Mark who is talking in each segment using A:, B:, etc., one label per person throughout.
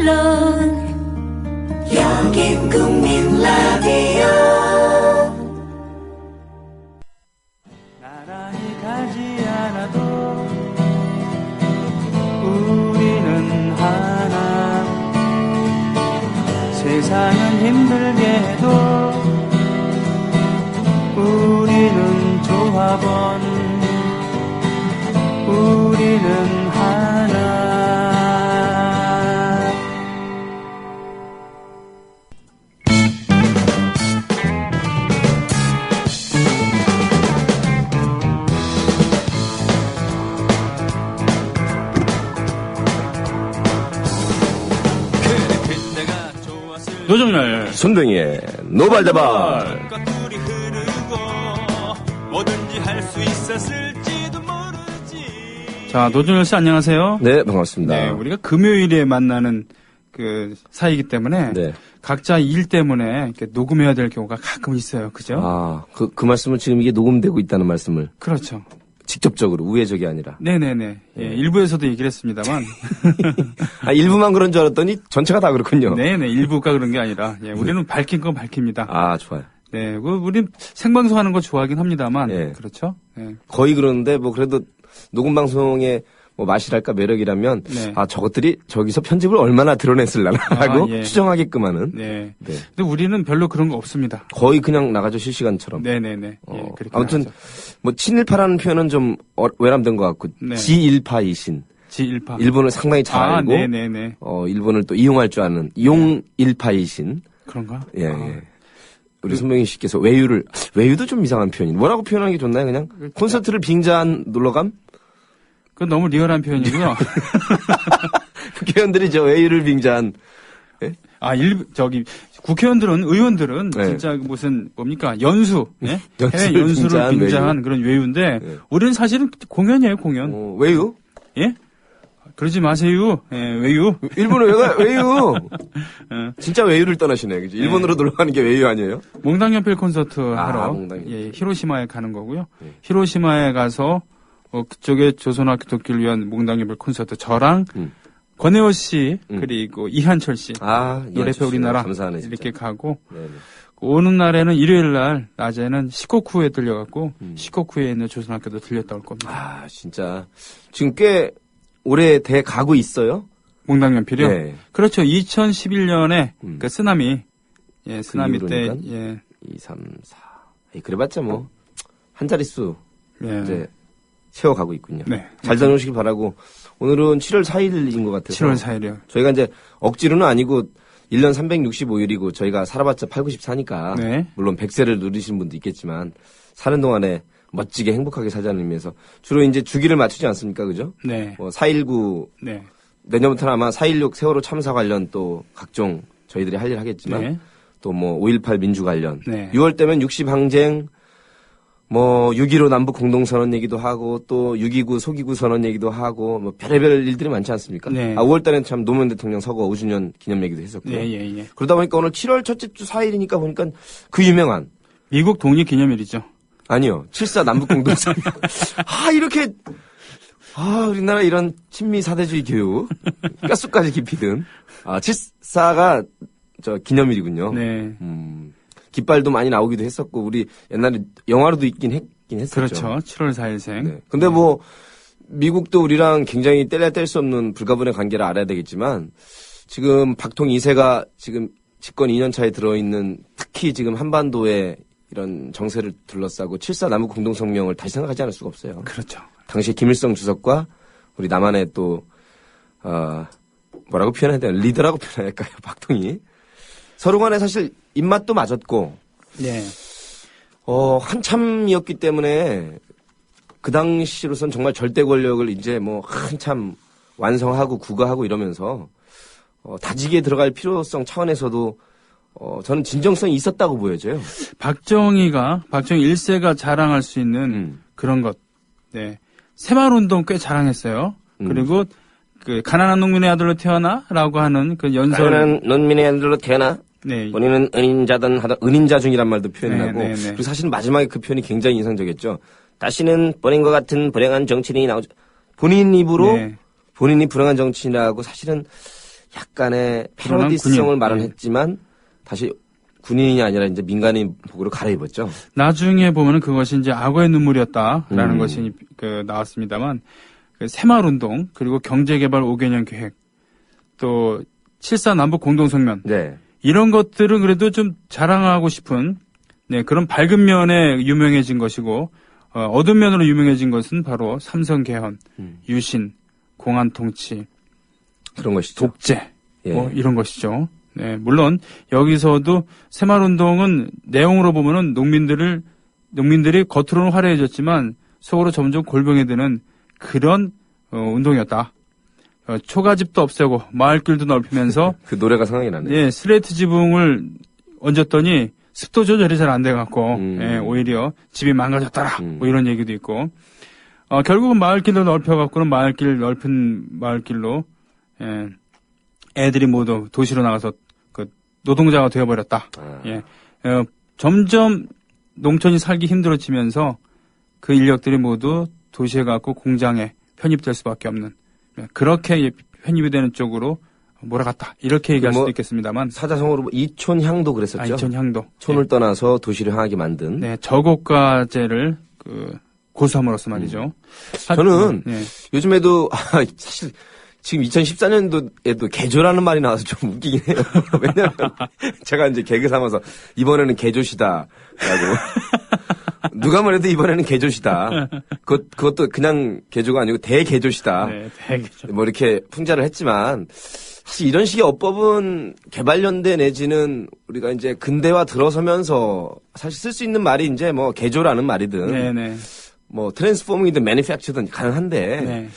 A: 물론 여긴 국민 라디오.
B: 나란히 가지 않아도 우리는 하나. 세상은 힘들게 해도 우리는 조합원. 우리는 하나. 노정열
C: 손등의 노발대발.
B: 자, 노정열 씨 안녕하세요.
C: 네, 반갑습니다.
B: 네, 우리가 금요일에 만나는 그 사이이기 때문에
C: 네.
B: 각자 일 때문에 이렇게 녹음해야 될 경우가 가끔 있어요. 그죠?
C: 아, 그 말씀은 지금 이게 녹음되고 있다는 말씀을.
B: 그렇죠.
C: 직접적으로, 우회적이 아니라.
B: 네네네. 예, 일부에서도 얘기를 했습니다만.
C: 아, 일부만 그런 줄 알았더니 전체가 다 그렇군요.
B: 네네. 일부가 그런 게 아니라, 예, 우리는 밝힌 건 밝힙니다.
C: 아, 좋아요.
B: 네, 우리 생방송 하는 거 좋아하긴 합니다만.
C: 예.
B: 그렇죠? 예.
C: 거의 그러는데, 뭐, 그래도 녹음방송의 뭐 맛이랄까 매력이라면,
B: 네.
C: 아, 저것들이 저기서 편집을 얼마나 드러냈을라나 하고
B: 예.
C: 추정하게끔 하는.
B: 네.
C: 네.
B: 근데 우리는 별로 그런 거 없습니다.
C: 거의 그냥 나가죠, 실시간처럼.
B: 네네네. 예, 그렇게
C: 아무튼,
B: 나가죠.
C: 뭐, 친일파라는 표현은 좀 외람된 것 같고,
B: 네.
C: 지일파이신.
B: 지일파.
C: 일본을 상당히 잘 알고,
B: 네네네.
C: 일본을 또 이용할 줄 아는 용일파이신.
B: 그런가?
C: 예, 예. 우리 손명희 씨께서 외유도 좀 이상한 표현이. 뭐라고 표현하는 게 좋나요, 그냥? 콘서트를 빙자한 놀러감?
B: 그건 너무 리얼한 표현이고요.
C: 국회의원들이 저 외유를 빙자한. 예?
B: 아, 의원들은
C: 네.
B: 진짜 무슨 뭡니까 연수, 예?
C: 연수를
B: 해외 연수를
C: 빙자한
B: 빙자한 그런 외유인데
C: 네.
B: 우리는 사실은 공연이에요, 공연.
C: 외유?
B: 예? 그러지 마세요. 예, 외유.
C: 일본은 외유. 진짜 외유를 떠나시네, 그지? 일본으로 놀러 가는 게 외유 아니에요?
B: 몽당연필 콘서트 하러
C: 몽당연필.
B: 예, 히로시마에 가는 거고요.
C: 네.
B: 히로시마에 가서 그쪽에 조선학교 돕기를 위한 몽당연필 콘서트 저랑 권혜호 씨 그리고 이한철 씨 노래표 우리나라
C: 감사하네, 진짜.
B: 이렇게 가고
C: 네네.
B: 오는 날에는 일요일 날 낮에는 시코쿠에 들려갖고 시코쿠에 있는 조선학교도 들렸다 올 겁니다.
C: 아, 진짜. 지금 꽤 오래 돼 가고 있어요?
B: 몽당연필이요?
C: 네.
B: 그렇죠. 2011년에 그 쓰나미 쓰나미 때
C: 이후로니까?
B: 예.
C: 2, 3, 4. 그래봤자 뭐, 한 자릿수
B: 예.
C: 이제 세워가고 있군요.
B: 네.
C: 잘 다녀오시길 바라고. 오늘은 7월 4일인 것 같아서.
B: 7월 4일이요.
C: 저희가 이제 억지로는 아니고 1년 365일이고 저희가 살아봤자 8, 94니까.
B: 네.
C: 물론 100세를 누리신 분도 있겠지만 사는 동안에 멋지게 행복하게 살자는 의미에서 주로 이제 주기를 맞추지 않습니까? 그죠?
B: 네.
C: 4.19
B: 네.
C: 내년부터는 아마 4.16 세월호 참사 관련 또 각종 저희들이 할 일 하겠지만
B: 네.
C: 또 뭐 5.18 민주 관련
B: 네.
C: 6월 때면 60 항쟁 6.15 남북 공동선언 얘기도 하고 또 6.29 소기구 선언 얘기도 하고 뭐 별의별 일들이 많지 않습니까?
B: 네.
C: 5월 달에는 참 노무현 대통령 서거 5주년 기념 얘기도 했었고요.
B: 예.
C: 그러다 보니까 오늘 7월 첫째 주 4일이니까 보니까 그 유명한
B: 미국 독립기념일이죠.
C: 아니요. 7.4 남북 공동선언. 이렇게 우리나라 이런 친미 사대주의 교육 뼛속까지 깊이 든 7.4가 저 기념일이군요.
B: 네.
C: 깃발도 많이 나오기도 했었고 우리 옛날에 영화로도 있긴 했었죠.
B: 그렇죠. 7월 4일생.
C: 네. 근데 뭐 미국도 우리랑 굉장히 뗄래야 뗄 수 없는 불가분의 관계를 알아야 되겠지만 지금 박통 2세가 지금 집권 2년 차에 들어있는 특히 지금 한반도에 이런 정세를 둘러싸고 7.4 남북 공동성명을 다시 생각하지 않을 수가 없어요.
B: 그렇죠.
C: 당시 김일성 주석과 우리 남한의 또 뭐라고 표현해야 되나 리더라고 표현할까요? 박통이 서로 간에 사실 입맛도 맞았고
B: 네.
C: 한참이었기 때문에 그 당시로선 정말 절대 권력을 이제 뭐 한참 완성하고 구가하고 이러면서 다지기에 들어갈 필요성 차원에서도 저는 진정성이 있었다고 보여져요.
B: 박정희 1세가 자랑할 수 있는 그런 것. 네. 새마을운동 꽤 자랑했어요. 그리고 그 가난한 농민의 아들로 태어나라고 하는 그 연설.
C: 가난한 농민의 아들로 태어나.
B: 네.
C: 본인은 은인자든 하다 은인자 중이란 말도 표현하고.
B: 네.
C: 그리고 사실 마지막에 그 표현이 굉장히 인상적이었죠. 다시는 본인과 같은 불행한 정치인이 나오죠. 본인 입으로
B: 네.
C: 본인이 불행한 정치인이라고 사실은 약간의
B: 드러난
C: 패러디성을
B: 군인.
C: 마련했지만 다시 군인이 아니라 이제 민간인복으로 갈아입었죠.
B: 나중에 보면은 그것이 이제 악어의 눈물이었다라는 것이 나왔습니다만 그 새마을운동 그리고 경제개발 5개년 계획 또 7.4 남북 공동성명
C: 네.
B: 이런 것들은 그래도 좀 자랑하고 싶은 네, 그런 밝은 면에 유명해진 것이고 어두운 면으로 유명해진 것은 바로 삼성 개헌, 유신, 공안 통치,
C: 그런 것이죠.
B: 독재
C: 예.
B: 뭐 이런 것이죠. 네, 물론 여기서도 새마을운동은 내용으로 보면은 농민들이 겉으로는 화려해졌지만 속으로 점점 골병이 드는 그런 운동이었다. 초가집도 없애고 마을길도 넓히면서
C: 그 노래가 생각이 나네요.
B: 예, 슬레이트 지붕을 얹었더니 습도 조절이 잘 안 돼갖고 예, 오히려 집이 망가졌더라. 뭐 이런 얘기도 있고 결국은 마을길도 넓혀갖고는 넓은 마을길로 예, 애들이 모두 도시로 나가서 그 노동자가 되어버렸다. 예, 점점 농촌이 살기 힘들어지면서 그 인력들이 모두 도시에 가고 공장에 편입될 수밖에 없는 그렇게 편입이 되는 쪽으로 몰아갔다. 이렇게 얘기할 수도 있겠습니다만.
C: 사자성어로 이촌향도 그랬었죠.
B: 이촌향도.
C: 촌을 떠나서 도시를 향하게 만든.
B: 네, 저고가제를 고수함으로써 말이죠.
C: 저는
B: 네.
C: 요즘에도 사실 지금 2014년도에도 개조라는 말이 나와서 좀 웃기긴 해요. 왜냐하면 제가 이제 개그 삼아서 이번에는 개조시다라고 누가 뭐래도 이번에는 개조시다. 그것도 그냥 개조가 아니고 대개조시다.
B: 네, 대개조.
C: 뭐 이렇게 풍자를 했지만 사실 이런 식의 어법은 개발연대 내지는 우리가 이제 근대화 들어서면서 사실 쓸 수 있는 말이 이제 뭐 개조라는 말이든
B: 네네.
C: 뭐 트랜스포밍이든 매니팩처든 가능한데
B: 네.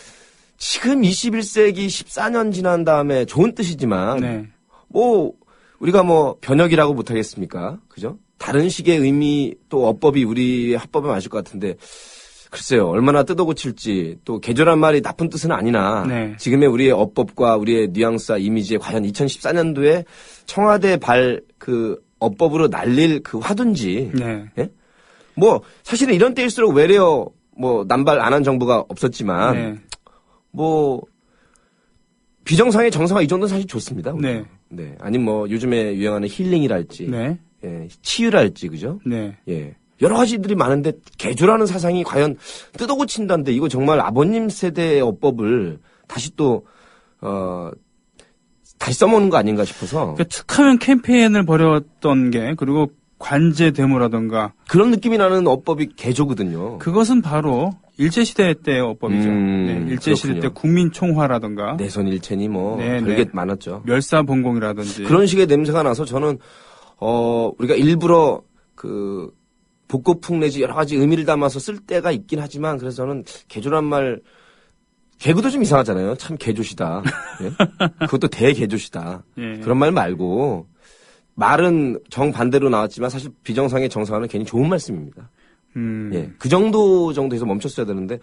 C: 지금 21세기 14년 지난 다음에 좋은 뜻이지만
B: 네.
C: 뭐 우리가 뭐 변혁이라고 못하겠습니까? 그죠? 다른 식의 의미 또 어법이 우리 합법에 맞을 것 같은데 글쎄요 얼마나 뜯어고칠지 또 개조란 말이 나쁜 뜻은 아니나
B: 네.
C: 지금의 우리의 어법과 우리의 뉘앙스와 이미지에 과연 2014년도에 청와대 그 어법으로 날릴 그 화두인지
B: 네.
C: 예? 뭐 사실은 이런 때일수록 외려 뭐 남발 안 한 정부가 없었지만
B: 네.
C: 뭐 비정상의 정상화 이 정도는 사실 좋습니다.
B: 네.
C: 네. 아니면 뭐 요즘에 유행하는 힐링이랄지
B: 네.
C: 예, 치유랄지 그죠?
B: 네.
C: 예. 여러 가지들이 많은데 개조라는 사상이 과연 뜯어고친다는데 이거 정말 아버님 세대의 어법을 다시 또 다시 써먹는 거 아닌가 싶어서
B: 그러니까 툭하면 캠페인을 벌였던 게 그리고 관제 데모라던가
C: 그런 느낌이 나는 어법이 개조거든요.
B: 그것은 바로 일제시대 때의 어법이죠. 네, 일제시대
C: 그렇군요.
B: 때 국민총화라던가
C: 내선 일체니 뭐
B: 네,
C: 별게
B: 네.
C: 많았죠.
B: 멸사봉공이라든지
C: 그런 식의 냄새가 나서 저는 우리가 일부러 그 복고풍 내지 여러 가지 의미를 담아서 쓸 때가 있긴 하지만 그래서 저는 개조란 말 개그도 좀 이상하잖아요. 참 개조시다. 예? 그것도 대개조시다.
B: 예.
C: 그런 말 말고 말은 정반대로 나왔지만 사실 비정상의 정상화는 괜히 좋은 말씀입니다. 예. 그 정도에서 멈췄어야 되는데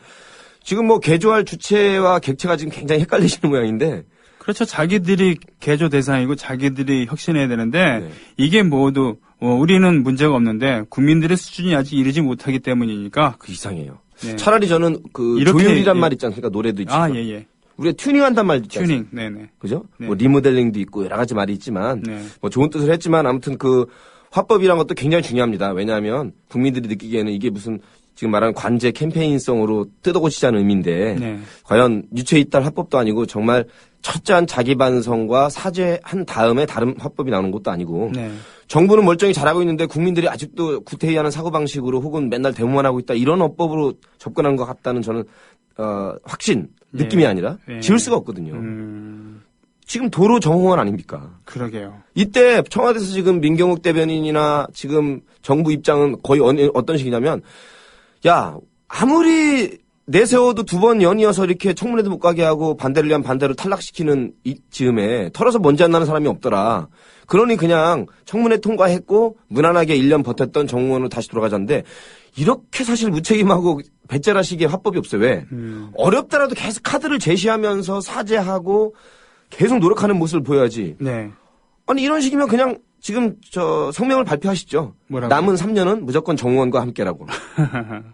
C: 지금 뭐 개조할 주체와 객체가 지금 굉장히 헷갈리시는 모양인데
B: 그렇죠. 자기들이 개조 대상이고 자기들이 혁신해야 되는데
C: 네.
B: 이게 모두 우리는 문제가 없는데 국민들의 수준이 아직 이르지 못하기 때문이니까
C: 그 이상해요.
B: 네.
C: 차라리 저는 그
B: 이렇게,
C: 조율이란
B: 예.
C: 말 있지 않습니까? 노래도 있죠.
B: 예.
C: 우리가 튜닝한단 말 있지 않습니까?
B: 튜닝. 네네.
C: 그죠?
B: 네.
C: 뭐 리모델링도 있고 여러 가지 말이 있지만
B: 네.
C: 뭐 좋은 뜻을 했지만 아무튼 그 화법이란 것도 굉장히 중요합니다. 왜냐하면 국민들이 느끼기에는 이게 무슨 지금 말하는 관제 캠페인성으로 뜯어고치자는 의미인데
B: 네.
C: 과연 유체이탈 화법도 아니고 정말 철저한 자기 반성과 사죄한 다음에 다른 화법이 나오는 것도 아니고
B: 네.
C: 정부는 멀쩡히 잘하고 있는데 국민들이 아직도 구태의하는 사고방식으로 혹은 맨날 데모만 하고 있다 이런 어법으로 접근한 것 같다는 저는 확신 느낌이
B: 네.
C: 아니라
B: 네.
C: 지울 수가 없거든요. 지금 도로 정홍원 아닙니까?
B: 그러게요.
C: 이때 청와대에서 지금 민경욱 대변인이나 지금 정부 입장은 거의 어떤 식이냐면 야 아무리 내세워도 두 번 연이어서 이렇게 청문회도 못 가게 하고 반대를 위한 반대로 탈락시키는 이 즈음에 털어서 먼지 안 나는 사람이 없더라. 그러니 그냥 청문회 통과했고 무난하게 1년 버텼던 정무원으로 다시 돌아가자는데 이렇게 사실 무책임하고 배째라식의 화법이 없어요. 왜? 어렵더라도 계속 카드를 제시하면서 사죄하고 계속 노력하는 모습을 보여야지.
B: 네.
C: 아니 이런 식이면 그냥 지금 성명을 발표하시죠.
B: 뭐라고요?
C: 남은 3년은 무조건 정무원과 함께라고.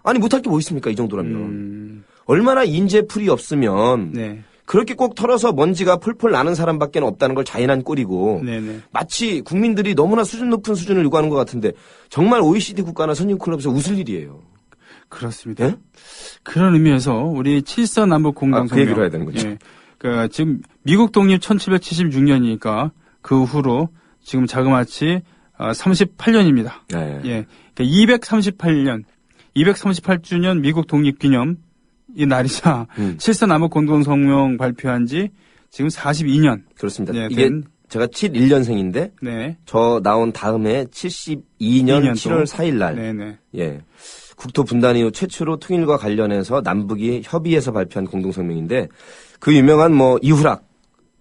C: 아니 못할 게 뭐 있습니까 이 정도라면. 얼마나 인재풀이 없으면
B: 네.
C: 그렇게 꼭 털어서 먼지가 폴폴 나는 사람밖에 없다는 걸 자인한 꼴이고
B: 네네.
C: 마치 국민들이 너무나 수준 높은 수준을 요구하는 것 같은데 정말 OECD 국가나 선진클럽에서 웃을 일이에요.
B: 그렇습니다.
C: 예?
B: 그런 의미에서 우리 7서 남북 공동성명.
C: 그 얘기로 해야 되는 거죠.
B: 예. 그 지금 미국 독립 1776년이니까 그 후로 지금 자그마치 38년입니다.
C: 네.
B: 예. 그러니까 238주년 미국 독립 기념 이 날이자 7서 남북 공동성명 발표한 지 지금 42년.
C: 그렇습니다.
B: 네,
C: 이게 제가 71년생인데
B: 네.
C: 저 나온 다음에 72년 7월 4일 날
B: 네네.
C: 예. 국토 분단 이후 최초로 통일과 관련해서 남북이 협의해서 발표한 공동성명인데 그 유명한 뭐 이후락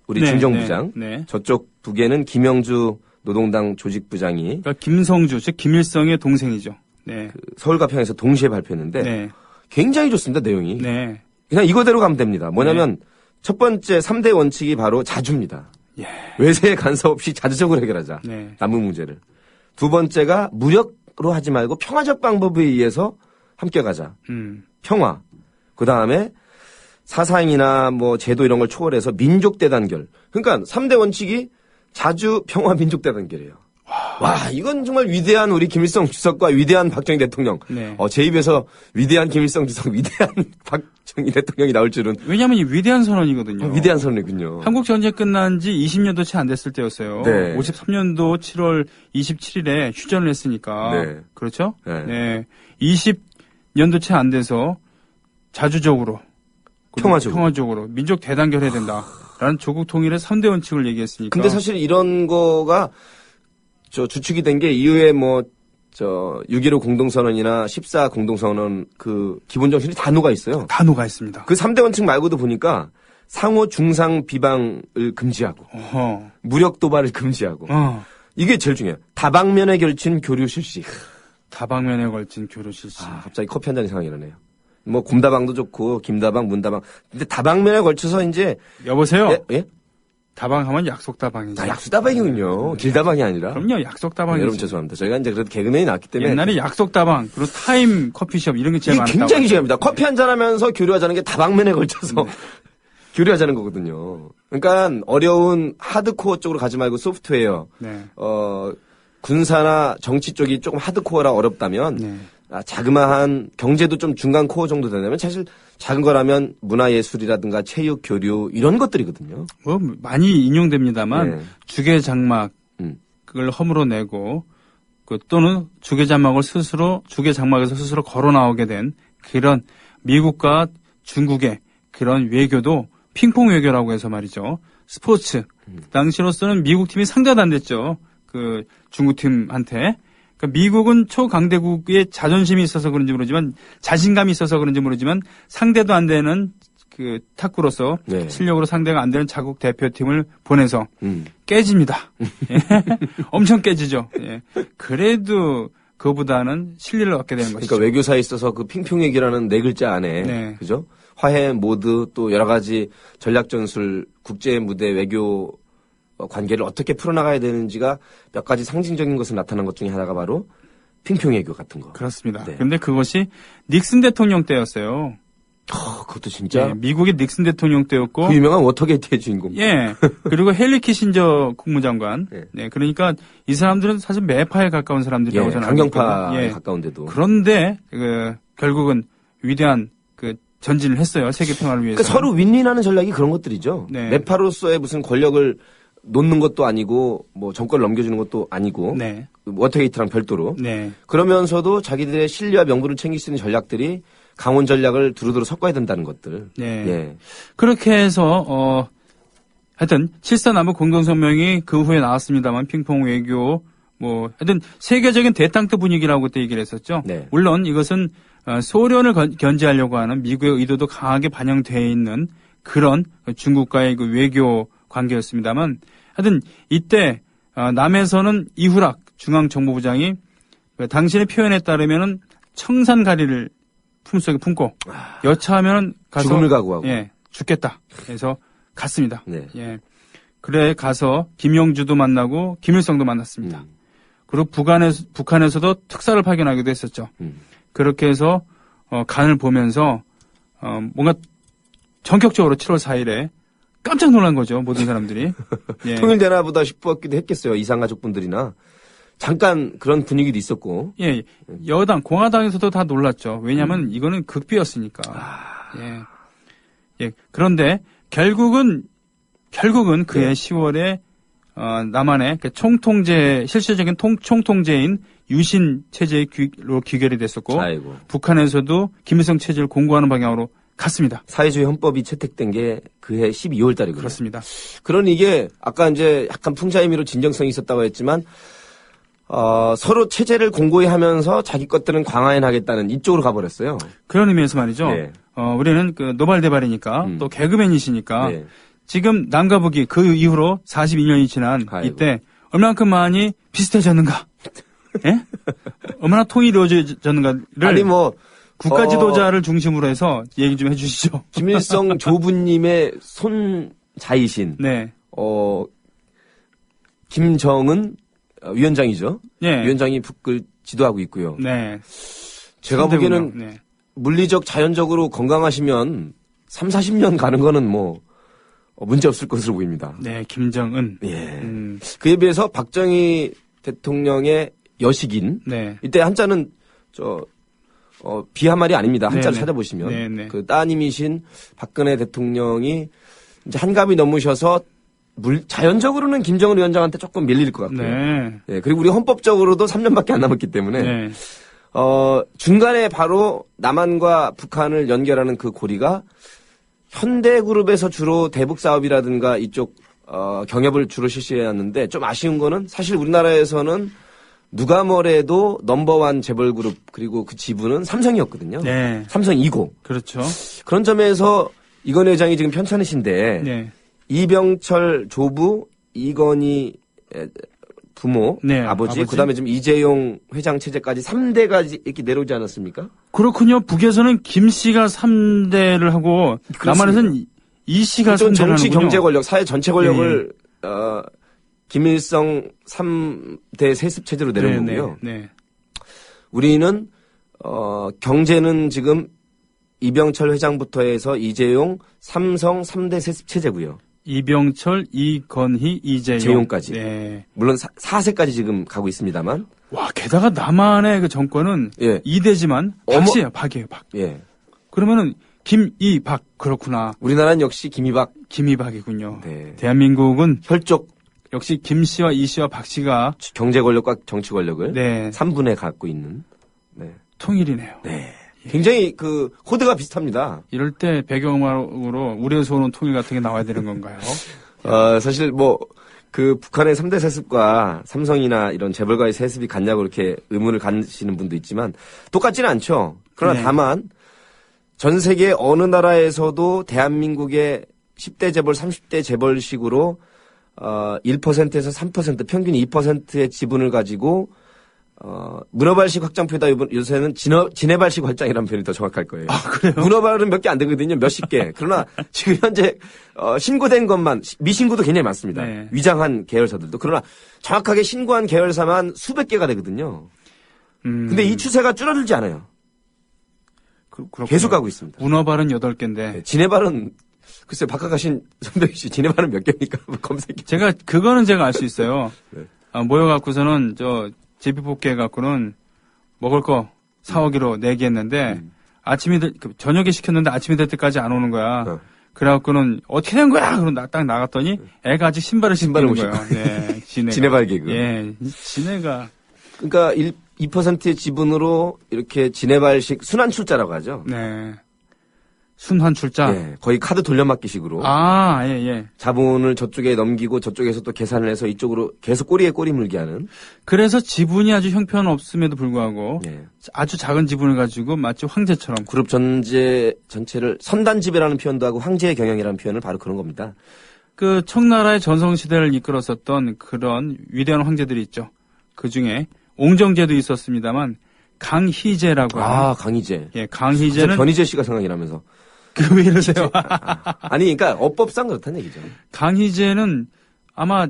C: 우리
B: 네,
C: 중정부장
B: 네.
C: 저쪽 북에는 김영주 노동당 조직부장이
B: 그러니까 김성주 즉 김일성의 동생이죠. 네.
C: 서울 가평에서 동시에 발표했는데
B: 네.
C: 굉장히 좋습니다. 내용이.
B: 네.
C: 그냥 이거대로 가면 됩니다. 뭐냐면 첫 번째 3대 원칙이 바로 자주입니다.
B: 예.
C: 외세의 간섭 없이 자주적으로 해결하자.
B: 네.
C: 남북 문제를. 두 번째가 무력으로 하지 말고 평화적 방법에 의해서 함께 가자. 평화. 그 다음에 사상이나 뭐 제도 이런 걸 초월해서 민족 대단결. 그러니까 3대 원칙이 자주 평화 민족 대단결이에요. 와, 이건 정말 위대한 우리 김일성 주석과 위대한 박정희 대통령.
B: 네.
C: 제 입에서 위대한 김일성 주석, 위대한 박정희 대통령이 나올 줄은.
B: 왜냐하면 이 위대한 선언이거든요.
C: 위대한 선언이군요.
B: 한국 전쟁 끝난 지 20년도 채 안 됐을 때였어요.
C: 네.
B: 53년도 7월 27일에 휴전을 했으니까.
C: 네.
B: 그렇죠?
C: 네.
B: 20년도 채 안 돼서 자주적으로
C: 평화적으로
B: 민족 대단결해야 된다라는 조국 통일의 3대 원칙을 얘기했으니까.
C: 근데 사실 이런 거가 주축이 된 게 이후에 6.15 공동선언이나 14 공동선언 그 기본 정신이 다 녹아 있어요.
B: 다 녹아 있습니다.
C: 그 3대 원칙 말고도 보니까 상호 중상 비방을 금지하고 무력 도발을 금지하고 이게 제일 중요해요. 다방면에 걸친 교류 실시.
B: 다방면에 걸친 교류 실시.
C: 갑자기 커피 한 잔이 생각이 나네요. 뭐 곰다방도 좋고 김다방, 문다방. 근데 다방면에 걸쳐서 이제
B: 여보세요.
C: 예?
B: 다방하면 약속다방이죠.
C: 약속다방이군요. 길다방이 아니라.
B: 그럼요. 약속다방이죠.
C: 여러분 죄송합니다. 저희가 이제 그래도 개그맨이 나왔기 때문에
B: 옛날에 약속다방 그리고 타임 커피숍 이런 게 제일
C: 이게
B: 많았다고.
C: 굉장히 중요합니다. 커피 한잔 하면서 교류하자는 게 다방면에 걸쳐서 교류하자는 거거든요. 그러니까 어려운 하드코어 쪽으로 가지 말고 소프트웨어.
B: 네.
C: 군사나 정치 쪽이 조금 하드코어라 어렵다면
B: 네.
C: 자그마한 경제도 좀 중간 코어 정도 된다면 사실 작은 거라면 문화예술이라든가 체육, 교류 이런 것들이거든요.
B: 뭐 많이 인용됩니다만
C: 네.
B: 주계 장막 그걸 허물어 내고 또는 주계 장막에서 스스로 걸어 나오게 된 그런 미국과 중국의 그런 외교도 핑퐁 외교라고 해서 말이죠. 스포츠. 당시로서는 미국 팀이 상대도 안 됐죠. 그 중국 팀한테. 그러니까 미국은 초강대국의 자존심이 있어서 그런지 모르지만 자신감이 있어서 그런지 모르지만 상대도 안 되는 그 탁구로서
C: 네.
B: 실력으로 상대가 안 되는 자국 대표팀을 보내서 깨집니다. 예. 엄청 깨지죠. 예. 그래도 그거보다는 신뢰를 얻게 되는 것이죠.
C: 그러니까 외교사에 있어서 그 핑퐁 얘기라는 네 글자 안에
B: 네.
C: 그죠? 화해 모드 또 여러 가지 전략 전술 국제 무대 외교 관계를 어떻게 풀어나가야 되는지가 몇 가지 상징적인 것을 나타난 것 중에 하나가 바로 핑퐁 외교 같은 거.
B: 그렇습니다.
C: 네.
B: 그런데 그것이 닉슨 대통령 때였어요.
C: 그것도 진짜
B: 예, 미국의 닉슨 대통령 때였고
C: 그 유명한 워터게이트의 주인공.
B: 예. 그리고 헨리 키신저 국무장관.
C: 네.
B: 네. 그러니까 이 사람들은 사실 매파에 가까운 사람들이라고
C: 예,
B: 저는 알고 있거든요.
C: 강경파에 가까운데도.
B: 그런데 결국은 위대한 그 전진을 했어요. 세계 평화를 위해서.
C: 그러니까 서로 윈윈하는 전략이 그런 것들이죠.
B: 네.
C: 매파로서의 무슨 권력을 놓는 것도 아니고 뭐 정권을 넘겨주는 것도 아니고
B: 네.
C: 워터게이트랑 별도로
B: 네.
C: 그러면서도 자기들의 신뢰와 명분을 챙길 수 있는 전략들이 강원 전략을 두루두루 섞어야 된다는 것들.
B: 네.
C: 예.
B: 그렇게 해서 하여튼 7사 남북 공동성명이 그 후에 나왔습니다만 핑퐁 외교 뭐 하여튼 세계적인 대땅트 분위기라고 그때 얘기를 했었죠.
C: 네.
B: 물론 이것은 소련을 견제하려고 하는 미국의 의도도 강하게 반영되어 있는 그런 중국과의 그 외교 관계였습니다만 하여튼 이때 남에서는 이후락 중앙정보부장이 당신의 표현에 따르면은 청산가리를 품속에 품고 여차하면 가서
C: 죽음을 각오하고.
B: 예, 죽겠다. 그래서 갔습니다.
C: 네.
B: 예. 그래 가서 김영주도 만나고 김일성도 만났습니다. 그리고 북한에서도 특사를 파견하기도 했었죠. 그렇게 해서 간을 보면서 뭔가 전격적으로 7월 4일에 깜짝 놀란 거죠. 모든 사람들이. 예.
C: 통일되나 보다 싶었기도 했겠어요. 이산가족분들이나. 잠깐 그런 분위기도 있었고.
B: 예. 여당, 공화당에서도 다 놀랐죠. 왜냐하면 이거는 극비였으니까. 예. 예. 그런데 결국은 그해 10월에 남한의 그 총통제, 실질적인 총통제인 유신 체제로 귀결이 됐었고,
C: 아이고.
B: 북한에서도 김일성 체제를 공고하는 방향으로 갔습니다.
C: 사회주의 헌법이 채택된 게 그해 12월 달이거든요.
B: 그렇습니다.
C: 그러니 이게 아까 이제 약간 풍자의미로 진정성이 있었다고 했지만 서로 체제를 공고히 하면서 자기 것들은 광화해나겠다는 이쪽으로 가버렸어요.
B: 그런 의미에서 말이죠.
C: 네.
B: 우리는 그 노발대발이니까 또 개그맨이시니까
C: 네.
B: 지금 남과 북이 그 이후로 42년이 지난
C: 아이고.
B: 이때 얼마만큼 많이 비슷해졌는가? 예? 얼마나 통일이 이루어졌는가를
C: 아니 뭐
B: 국가 지도자를 중심으로 해서 얘기 좀 해주시죠.
C: 김일성 조부님의 손자이신
B: 네.
C: 김정은 위원장이죠.
B: 예.
C: 위원장이 북을 지도하고 있고요.
B: 네.
C: 제가 보기에는
B: 네.
C: 물리적 자연적으로 건강하시면 3, 40년 가는 거는 뭐 문제 없을 것으로 보입니다.
B: 네, 김정은.
C: 예. 그에 비해서 박정희 대통령의 여식인
B: 네.
C: 이때 한자는 비하말이 아닙니다. 한자를
B: 네네.
C: 찾아보시면
B: 네네.
C: 그 따님이신 박근혜 대통령이 이제 한갑이 넘으셔서 자연적으로는 김정은 위원장한테 조금 밀릴 것 같고요.
B: 네.
C: 예, 그리고 우리 헌법적으로도 3년밖에 안 남았기 때문에
B: 네.
C: 중간에 바로 남한과 북한을 연결하는 그 고리가 현대그룹에서 주로 대북 사업이라든가 이쪽 경협을 주로 실시해왔는데 좀 아쉬운 거는 사실 우리나라에서는 누가 뭐래도 넘버원 재벌그룹 그리고 그 지분은 삼성이었거든요.
B: 네.
C: 삼성이고.
B: 그렇죠.
C: 그런 점에서 이건 회장이 지금 편찮으신데
B: 네.
C: 이병철 조부, 이건희 부모,
B: 네,
C: 아버지,
B: 아버지.
C: 그다음에 지금 이재용 회장 체제까지 3대가 이렇게 내려오지 않았습니까?
B: 그렇군요. 북에서는 김 씨가 3대를 하고 남한에서는 이 씨가 3대를
C: 정치
B: 하는군요.
C: 경제 권력, 사회 전체 권력을 김일성 3대 세습 체제로 내려온 거고요.
B: 네.
C: 우리는 경제는 지금 이병철 회장부터 해서 이재용, 삼성 3대 세습 체제고요.
B: 이병철, 이건희, 이재용.
C: 재용까지.
B: 네.
C: 물론 4세까지 지금 가고 있습니다만.
B: 와, 게다가 남한의 그 정권은
C: 예.
B: 2대지만 박씨예요. 박이에요. 박.
C: 예.
B: 그러면은 김이박 그렇구나.
C: 우리나라는 역시 김이박.
B: 김이박이군요.
C: 네.
B: 대한민국은
C: 혈족
B: 역시 김 씨와 이 씨와 박 씨가
C: 경제 권력과 정치 권력을
B: 네.
C: 3분에 갖고 있는. 네.
B: 통일이네요.
C: 네. 굉장히 그 코드가 비슷합니다.
B: 이럴 때 배경음악으로 우리에서 오는 통일 같은 게 나와야 되는 건가요?
C: 사실 뭐 그 북한의 3대 세습과 삼성이나 이런 재벌가의 세습이 같냐고 이렇게 의문을 가지시는 분도 있지만 똑같지는 않죠. 그러나
B: 네.
C: 다만 전 세계 어느 나라에서도 대한민국의 10대 재벌, 30대 재벌식으로 1%에서 3% 평균 2%의 지분을 가지고 문어발식 확장표다 요새는 진해발식 확장이라는 표현이 더 정확할 거예요.
B: 아, 그래요?
C: 문어발은 몇 개 안 되거든요. 몇십 개. 그러나 지금 현재 신고된 것만 미신고도 굉장히 많습니다.
B: 네.
C: 위장한 계열사들도. 그러나 정확하게 신고한 계열사만 수백 개가 되거든요. 근데 이 추세가 줄어들지 않아요.
B: 그렇군요.
C: 계속 가고 있습니다.
B: 문어발은 8개인데.
C: 진해발은 글쎄 바깥가신 선배님 씨 진해발은 몇 개입니까? 검색해.
B: 그거는 제가 알 수 있어요.
C: 네.
B: 모여갖고서는 제비뽑기 해갖고는 먹을 거 사오기로 내기했는데 저녁에 시켰는데 아침이 될 때까지 안 오는 거야. 그래갖고는 어떻게 된 거야? 그럼 딱 나갔더니 애가 아직 신발을 신는
C: 못
B: 거예요.
C: 신고.
B: 네,
C: 진해발 개그.
B: 예, 진해가.
C: 그러니까 2%의 지분으로 이렇게 진해발식 순환출자라고 하죠.
B: 네. 순환 출자.
C: 예, 거의 카드 돌려막기식으로
B: 아, 예.
C: 자본을 저쪽에 넘기고 저쪽에서 또 계산을 해서 이쪽으로 계속 꼬리에 꼬리 물게 하는.
B: 그래서 지분이 아주 형편없음에도 불구하고
C: 예.
B: 아주 작은 지분을 가지고 마치 황제처럼.
C: 그룹 전체를 선단지배라는 표현도 하고 황제의 경영이라는 표현을 바로 그런 겁니다.
B: 그 청나라의 전성시대를 이끌었었던 그런 위대한 황제들이 있죠. 그 중에 옹정제도 있었습니다만 강희제라고 하는.
C: 강희제.
B: 예, 강희제는.
C: 변희재 씨가 생각이 나면서.
B: 왜 이러세요?
C: 아니, 그러니까 업법상 그렇다는 얘기죠.
B: 강희제는 아마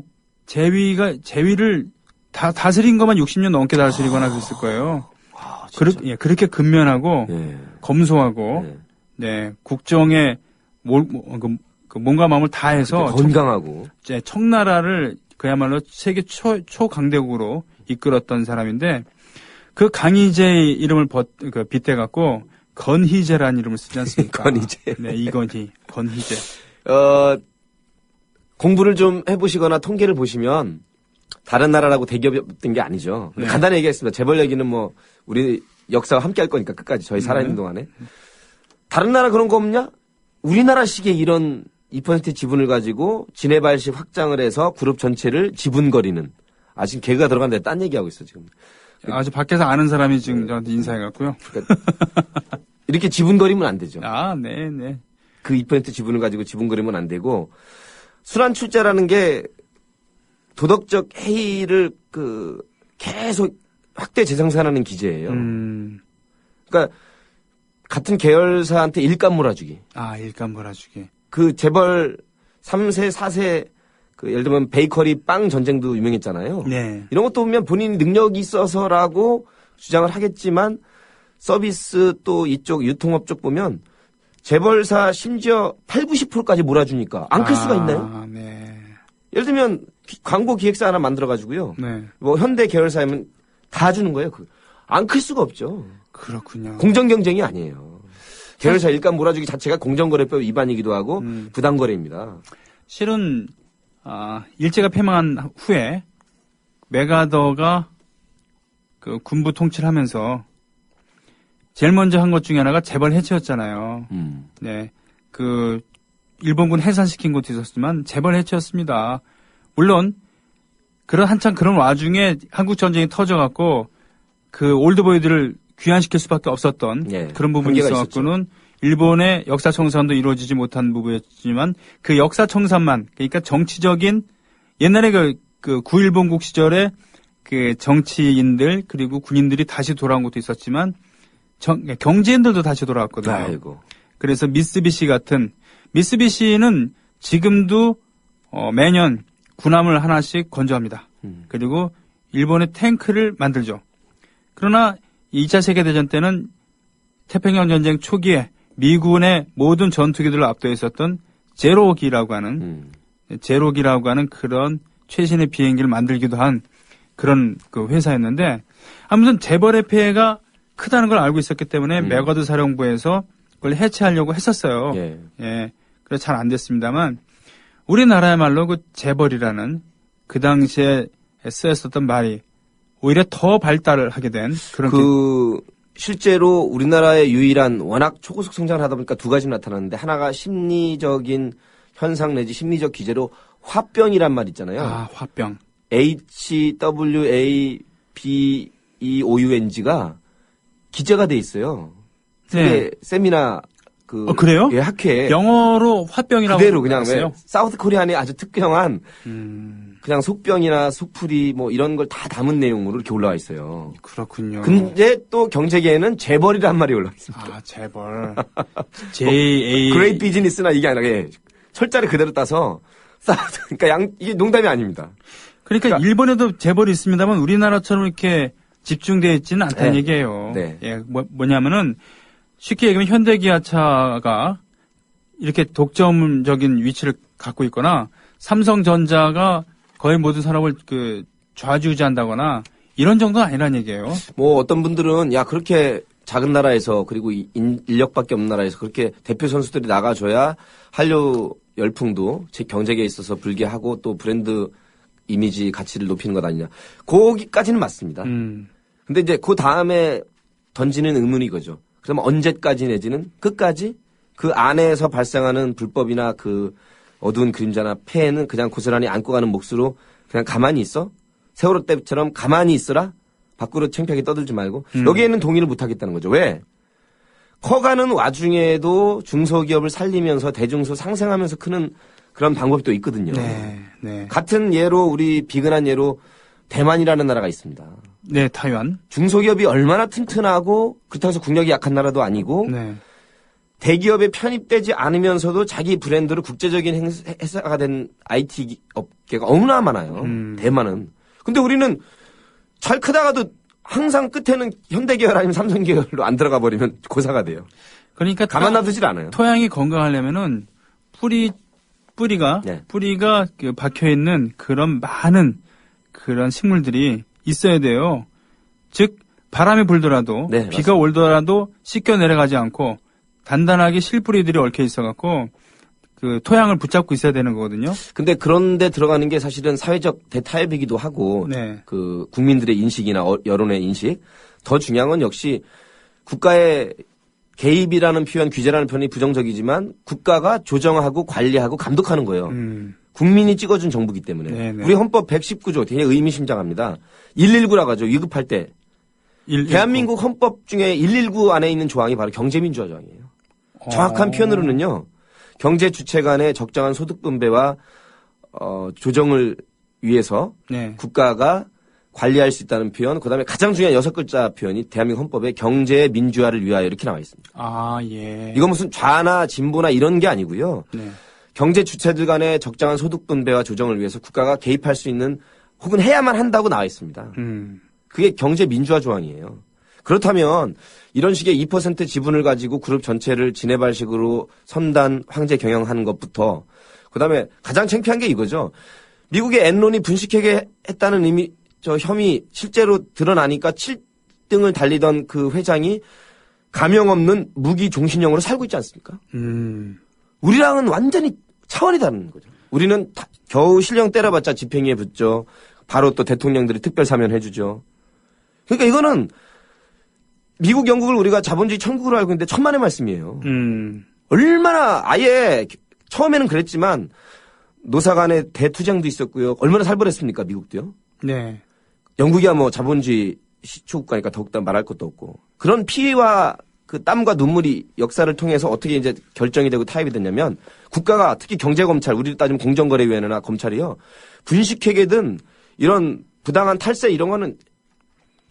B: 제위를 다스린 것만 60년 넘게 다스리거나 그랬을 거예요. 그렇게 근면하고
C: 예.
B: 검소하고
C: 예.
B: 네, 국정에 그 몸과 마음을 다해서
C: 건강하고
B: 이제 청나라를 그야말로 세계 초강대국으로 이끌었던 사람인데 그 강희제의 이름을 빗대갖고 건희제라는 이름을 쓰지 않습니까?
C: 건희제.
B: 네, 이건희, 건희제.
C: 공부를 좀 해보시거나 통계를 보시면 다른 나라라고 대기업이었던 게 아니죠.
B: 네.
C: 간단히 얘기했습니다. 재벌 얘기는 뭐 우리 역사와 함께 할 거니까 끝까지 저희 살아있는 동안에. 다른 나라 그런 거 없냐? 우리나라식의 이런 2% 지분을 가지고 지네발식 확장을 해서 그룹 전체를 지분거리는. 아, 지금 개그가 들어갔는데 딴 얘기하고 있어, 지금.
B: 아주 밖에서 아는 사람이 지금 저한테 인사해갖고요.
C: 그러니까 이렇게 지분거리면 안 되죠.
B: 아, 네, 네.
C: 그 2% 지분을 가지고 지분거리면 안 되고, 순환출자라는 게 도덕적 해이를 계속 확대 재생산하는 기제예요. 그러니까 같은 계열사한테 일감 몰아주기.
B: 아, 일감 몰아주기.
C: 그 재벌 3세, 4세 예를 들면 베이커리 빵 전쟁도 유명했잖아요.
B: 네.
C: 이런 것도 보면 본인이 능력이 있어서라고 주장을 하겠지만 서비스 또 이쪽 유통업 쪽 보면 재벌사 심지어 8, 90%까지 몰아주니까 안 클 수가 있나요?
B: 네.
C: 예를 들면 광고 기획사 하나 만들어가지고요.
B: 네.
C: 뭐 현대 계열사면 다 주는 거예요. 안 클 수가 없죠.
B: 그렇군요.
C: 공정 경쟁이 아니에요. 계열사 일감 몰아주기 자체가 공정거래법 위반이기도 하고 부당거래입니다.
B: 실은 일제가 패망한 후에 메가더가 그 군부 통치를 하면서 제일 먼저 한 것 중에 하나가 재벌 해체였잖아요. 네. 그 일본군 해산시킨 것도 있었지만 재벌 해체였습니다. 물론 한창 그런 와중에 한국 전쟁이 터져갖고 그 올드보이들을 귀환시킬 수밖에 없었던 그런 부분이 있어갖고는 일본의 역사 청산도 이루어지지 못한 부분이었지만 그 역사 청산만 그러니까 정치적인 옛날에 그 구일본국 시절에 그 정치인들 그리고 군인들이 다시 돌아온 것도 있었지만 경제인들도 다시 돌아왔거든요.
C: 아이고.
B: 그래서 미쓰비시는 지금도 매년 군함을 하나씩 건조합니다. 그리고 일본의 탱크를 만들죠. 그러나 2차 세계대전 때는 태평양 전쟁 초기에 미군의 모든 전투기들을 압도해 있었던 제로기라고 하는 그런 최신의 비행기를 만들기도 한 그런 그 회사였는데 아무튼 재벌의 폐해가 크다는 걸 알고 있었기 때문에 메가더 사령부에서 그걸 해체하려고 했었어요. 예. 그래서 잘 안 됐습니다만 우리나라야말로 그 재벌이라는 그 당시에 쓰였었던 말이 오히려 더 발달을 하게 된 그런
C: 실제로 우리나라의 유일한 워낙 초고속 성장을 하다 보니까 두 가지 나타났는데 하나가 심리적인 현상 내지 심리적 기제로 화병이란 말 있잖아요.
B: 아, 화병.
C: HWABEOUNG가 기재가 돼 있어요.
B: 네.
C: 세미나
B: 그래요?
C: 예, 학회.
B: 영어로 화병이라고
C: 그대로 그냥
B: 했어요.
C: 사우스 코리안의 아주 특정한 그냥 속병이나 속풀이 뭐 이런 걸 다 담은 내용으로 이렇게 올라와 있어요.
B: 그렇군요.
C: 근데 또 경제계에는 재벌이란 말이 올라와 있습니다.
B: 아, 재벌. JA.
C: 그레이트 비즈니스나 이게 아니라 철자를 그대로 따서 그러니까 이게 농담이 아닙니다.
B: 그러니까 일본에도 재벌이 있습니다만 우리나라처럼 이렇게 집중되어 있지는 않다는 얘기예요.
C: 네.
B: 예, 뭐냐면은 쉽게 얘기하면 현대기아차가 이렇게 독점적인 위치를 갖고 있거나 삼성전자가 거의 모든 산업을 좌지우지한다거나 이런 정도는 아니란 얘기예요.
C: 뭐 어떤 분들은 그렇게 작은 나라에서 그리고 인력밖에 없는 나라에서 그렇게 대표 선수들이 나가줘야 한류 열풍도 제 경제계에 있어서 불게 하고 또 브랜드 이미지 가치를 높이는 것 아니냐. 거기까지는 맞습니다. 근데 이제 그 다음에 던지는 의문이 이거죠. 그러면 언제까지 내지는 끝까지 그 안에서 발생하는 불법이나 그 어두운 그림자나 폐해는 그냥 고스란히 안고 가는 몫으로 그냥 가만히 있어? 세월호 때처럼 가만히 있어라? 밖으로 창피하게 떠들지 말고. 여기에는 동의를 못 하겠다는 거죠. 왜? 커가는 와중에도 중소기업을 살리면서 대중소 상생하면서 크는 그런 방법이 또 있거든요.
B: 네.
C: 같은 예로 우리 비근한 예로 대만이라는 나라가 있습니다.
B: 네, 타이완.
C: 중소기업이 얼마나 튼튼하고 그렇다고 해서 국력이 약한 나라도 아니고
B: 네.
C: 대기업에 편입되지 않으면서도 자기 브랜드로 국제적인 회사가 된 IT 업계가 너무나 많아요. 대만은. 근데 우리는 잘 크다가도 항상 끝에는 현대계열 아니면 삼성계열로 안 들어가 버리면 고사가 돼요.
B: 그러니까
C: 가만 놔두질 않아요.
B: 토양이 건강하려면은 뿌리 뿌리가
C: 네.
B: 그 박혀 있는 그런 많은 그런 식물들이 있어야 돼요. 즉 바람이 불더라도
C: 네,
B: 비가
C: 맞습니다.
B: 올더라도 씻겨 내려가지 않고 단단하게 실뿌리들이 얽혀 있어갖고 그 토양을 붙잡고 있어야 되는 거거든요.
C: 근데 그런데 들어가는 게 사실은 사회적 대타협이기도 하고
B: 네.
C: 그 국민들의 인식이나 여론의 인식 더 중요한 건 역시 국가의 개입이라는 표현, 규제라는 표현이 부정적이지만 국가가 조정하고 관리하고 감독하는 거예요. 국민이 찍어준 정부기 때문에.
B: 네네.
C: 우리 헌법 119조 되게 의미심장합니다. 119라고 하죠. 위급할 때. 대한민국 헌법 중에 119 안에 있는 조항이 바로 경제민주화 조항이에요. 정확한 표현으로는요. 경제 주체 간의 적정한 소득 분배와 조정을 위해서
B: 네.
C: 국가가 관리할 수 있다는 표현, 그다음에 가장 중요한 6글자 표현이 대한민국 헌법에 경제 민주화를 위하여 이렇게 나와 있습니다.
B: 아, 예.
C: 이건 무슨 좌나 진보나 이런 게 아니고요.
B: 네.
C: 경제 주체들 간의 적정한 소득 분배와 조정을 위해서 국가가 개입할 수 있는 혹은 해야만 한다고 나와 있습니다. 그게 경제 민주화 조항이에요. 그렇다면 이런 식의 2% 지분을 가지고 그룹 전체를 지네발식으로 선단 황제 경영하는 것부터 그다음에 가장 창피한 게 이거죠. 미국의 엔론이 분식회계 했다는 혐의 실제로 드러나니까 7등을 달리던 그 회장이 가명 없는 무기 종신형으로 살고 있지 않습니까? 우리랑은 완전히 차원이 다른 거죠. 우리는 겨우 실형 때려봤자 집행유예 붙죠. 바로 또 대통령들이 특별 사면 해주죠. 그러니까 이거는 미국, 영국을 우리가 자본주의 천국으로 알고 있는데 천만의 말씀이에요. 얼마나 아예 처음에는 그랬지만 노사 간의 대투쟁도 있었고요. 얼마나 살벌했습니까, 미국도요?
B: 네.
C: 영국이야 뭐 자본주의 시초국가니까 더욱더 말할 것도 없고. 그런 피해와 그 땀과 눈물이 역사를 통해서 어떻게 이제 결정이 되고 타협이 됐냐면 국가가 특히 경제검찰, 우리로 따지면 공정거래위원회나 검찰이요. 분식회계든 이런 부당한 탈세 이런 거는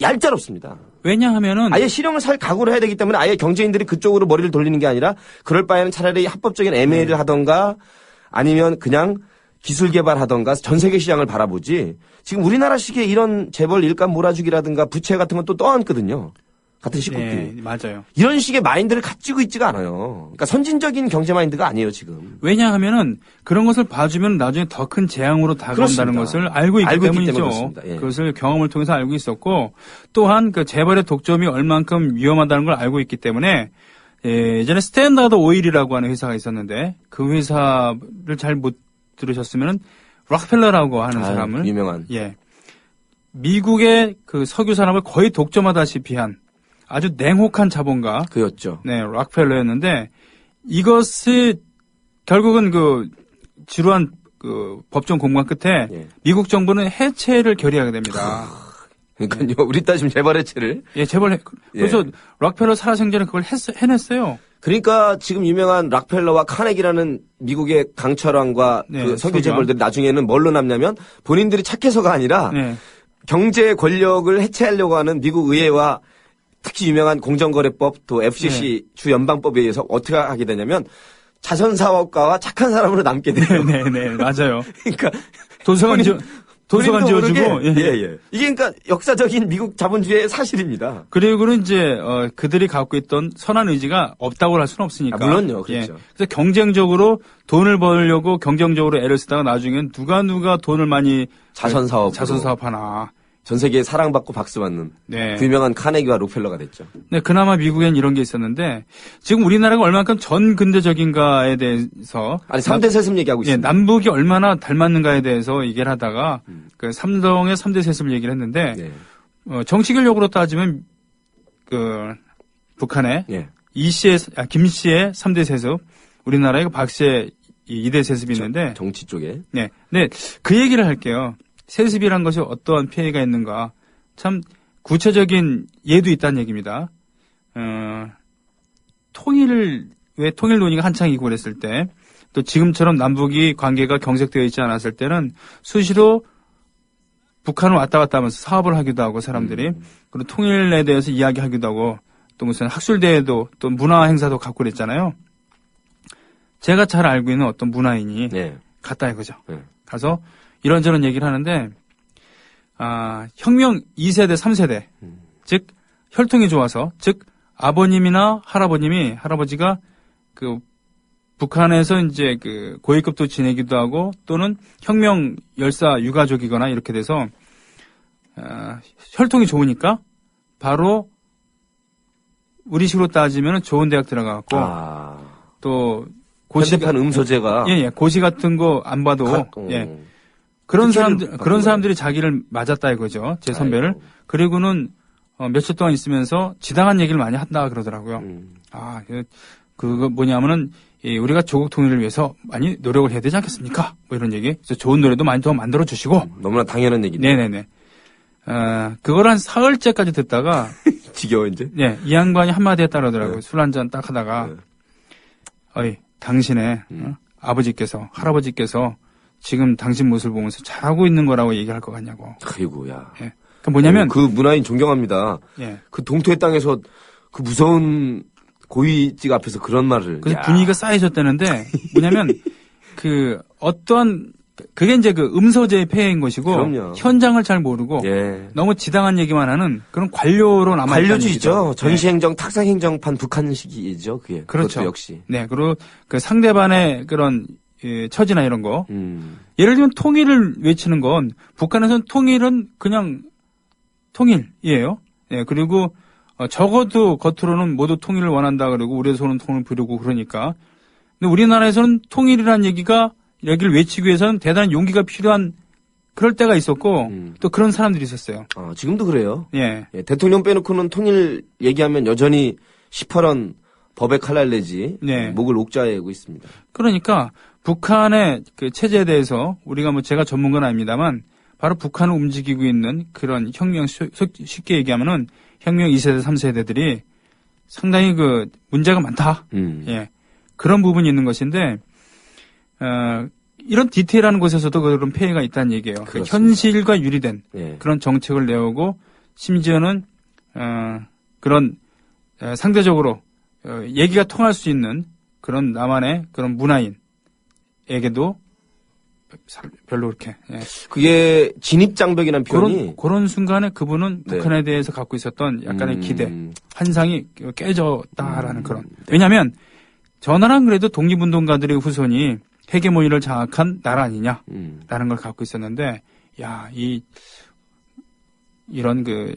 C: 얄짤없습니다.
B: 왜냐하면은
C: 아예 실형을 살 각오를 해야 되기 때문에 아예 경제인들이 그쪽으로 머리를 돌리는 게 아니라 그럴 바에는 차라리 합법적인 M&A를 하던가 아니면 그냥 기술 개발하던가 전 세계 시장을 바라보지 지금 우리나라식의 이런 재벌 일감 몰아주기라든가 부채 같은 건 또 떠안거든요. 같은 식구끼리.
B: 네, 맞아요.
C: 이런 식의 마인드를 가지고 있지가 않아요. 그러니까 선진적인 경제 마인드가 아니에요, 지금.
B: 왜냐하면은 그런 것을 봐주면 나중에 더 큰 재앙으로 다가온다는
C: 그렇습니다.
B: 것을 알고 있기
C: 알고 있기
B: 때문이죠.
C: 때문에 그렇습니다. 예.
B: 그것을 경험을 통해서 알고 있었고 또한 그 재벌의 독점이 얼만큼 위험하다는 걸 알고 있기 때문에 예전에 스탠다드 오일이라고 하는 회사가 있었는데 그 회사를 잘 못 들으셨으면은 록펠러라고 하는 사람을
C: 유명한.
B: 예. 미국의 그 석유 산업을 거의 독점하다시피 한 아주 냉혹한 자본가
C: 그였죠.
B: 네, 록펠러였는데 이것이 결국은 그 지루한 그 법정 공방 끝에
C: 예.
B: 미국 정부는 해체를 결의하게 됩니다.
C: 그러니까요. 우리 따지면 재벌 해체를.
B: 예, 재벌 그래서 록펠러 살아생전에 그걸 해냈어요.
C: 그러니까 지금 유명한 록펠러와 카네기라는 미국의 강철왕과
B: 네,
C: 그 석유
B: 소장.
C: 재벌들이 나중에는 뭘로 남냐면 본인들이 착해서가 아니라
B: 네.
C: 경제 권력을 해체하려고 하는 미국 의회와 특히 유명한 공정거래법 또 FCC 주 연방법에 의해서 어떻게 하게 되냐면 자선사업가와 착한 사람으로 남게 돼요.
B: 네, 맞아요.
C: 그러니까
B: 도서관 지어주고
C: 예. 이게 그러니까 역사적인 미국 자본주의의 사실입니다.
B: 그리고는 이제 그들이 갖고 있던 선한 의지가 없다고 할 수는 없으니까.
C: 물론요, 그렇죠.
B: 그래서 경쟁적으로 돈을 벌려고 경쟁적으로 애를 쓰다가 나중엔 누가 돈을 많이 자선사업 하나.
C: 전 세계에 사랑받고 박수받는
B: 네.
C: 그 유명한 카네기와 록펠러가 됐죠.
B: 네, 그나마 미국엔 이런 게 있었는데 지금 우리나라가 얼마큼 전근대적인가에 대해서
C: 아니 3대 세습 얘기하고
B: 예,
C: 있습니다.
B: 남북이 얼마나 닮았는가에 대해서 얘기를 하다가 그 삼성의 3대 세습을 얘기를 했는데
C: 네.
B: 정치결력으로 따지면 그 북한의
C: 예.
B: 김 씨의 3대 세습, 우리나라의 박 씨의 2대 세습이 있는데
C: 정치 쪽에.
B: 네. 네, 그 얘기를 할게요. 세습이란 것이 어떠한 피해가 있는가. 참 구체적인 예도 있다는 얘기입니다. 왜 통일 논의가 한창이고 그랬을 때, 또 지금처럼 남북이 관계가 경색되어 있지 않았을 때는 수시로 북한을 왔다 갔다 하면서 사업을 하기도 하고 사람들이, 그리고 통일에 대해서 이야기하기도 하고, 또 무슨 학술대회도 또 문화 행사도 갖고 그랬잖아요. 제가 잘 알고 있는 어떤 문화인이 갔다 이거죠. 가서 이런저런 얘기를 하는데, 혁명 2세대, 3세대, 즉, 혈통이 좋아서, 즉, 아버님이나 할아버지가 북한에서 이제 그 고위급도 지내기도 하고 또는 혁명 열사 유가족이거나 이렇게 돼서 혈통이 좋으니까 바로 우리식으로 따지면 좋은 대학 들어가고 또
C: 현대판 음소제가
B: 예, 고시 같은 거 안 봐도 예. 그런 사람들이 자기를 맞았다 이거죠. 제 선배를.
C: 아이고.
B: 그리고는 며칠 동안 있으면서 지당한 얘기를 많이 한다 그러더라고요. 그거 뭐냐면은 우리가 조국 통일을 위해서 많이 노력을 해야 되지 않겠습니까? 뭐 이런 얘기. 그래서 좋은 노래도 많이 더 만들어 주시고.
C: 너무나 당연한 얘기네.
B: 네네네. 그걸 한 사흘째까지 듣다가
C: 지겨워 이제.
B: 네, 이 양반이 한마디 했다 그러더라고요. 술 한잔 딱 하다가 어이, 당신의 아버지께서 할아버지께서 지금 당신 모습을 보면서 잘하고 있는 거라고 얘기할 것 같냐고.
C: 아이고야.
B: 예. 그러니까 뭐냐면
C: 그 문화인 존경합니다.
B: 예.
C: 그 동토의 땅에서 그 무서운 고위직 앞에서 그런 말을.
B: 그래서 분위기가 쌓여졌다는데 뭐냐면 그 어떠한 그게 이제 그 음서제의 폐해인 것이고
C: 그럼요.
B: 현장을 잘 모르고
C: 예.
B: 너무 지당한 얘기만 하는 그런 관료로 남아 있다는
C: 관료주의죠.
B: 얘기죠.
C: 전시행정, 탁상행정판 북한식이죠. 그게.
B: 그렇죠.
C: 그것도 역시.
B: 네, 그리고 그 상대방의 그런 처지나 이런 거. 예를 들면 통일을 외치는 건 북한에서는 통일은 그냥 통일이에요. 예, 그리고 적어도 겉으로는 모두 통일을 원한다 그러고 우리의 손은 통을 부르고 그러니까. 근데 우리나라에서는 통일이라는 얘기가 여기를 외치기 위해서는 대단한 용기가 필요한 그럴 때가 있었고 또 그런 사람들이 있었어요.
C: 지금도 그래요.
B: 예.
C: 예, 대통령 빼놓고는 통일 얘기하면 여전히 시퍼런 법의 칼날 내지
B: 네.
C: 목을 옥자해고 있습니다.
B: 그러니까 북한의 그 체제에 대해서 우리가 뭐 제가 전문가는 아닙니다만 바로 북한을 움직이고 있는 그런 혁명 쉽게 얘기하면은 혁명 2세대, 3세대들이 상당히 그 문제가 많다. 예. 그런 부분이 있는 것인데 이런 디테일한 곳에서도 그런 폐해가 있다는 얘기예요. 그 현실과 유리된
C: 예.
B: 그런 정책을 내오고 심지어는 그런 상대적으로 얘기가 통할 수 있는 그런 나만의 그런 문화인에게도 별로 그렇게. 예.
C: 그게 진입장벽이라는 표현이
B: 그런 순간에 그분은
C: 네.
B: 북한에 대해서 갖고 있었던 약간의 기대, 환상이 깨졌다라는 그런. 왜냐하면 전화랑 그래도 독립운동가들의 후손이 헤게모니를 장악한 나라 아니냐라는 걸 갖고 있었는데, 야, 이런 그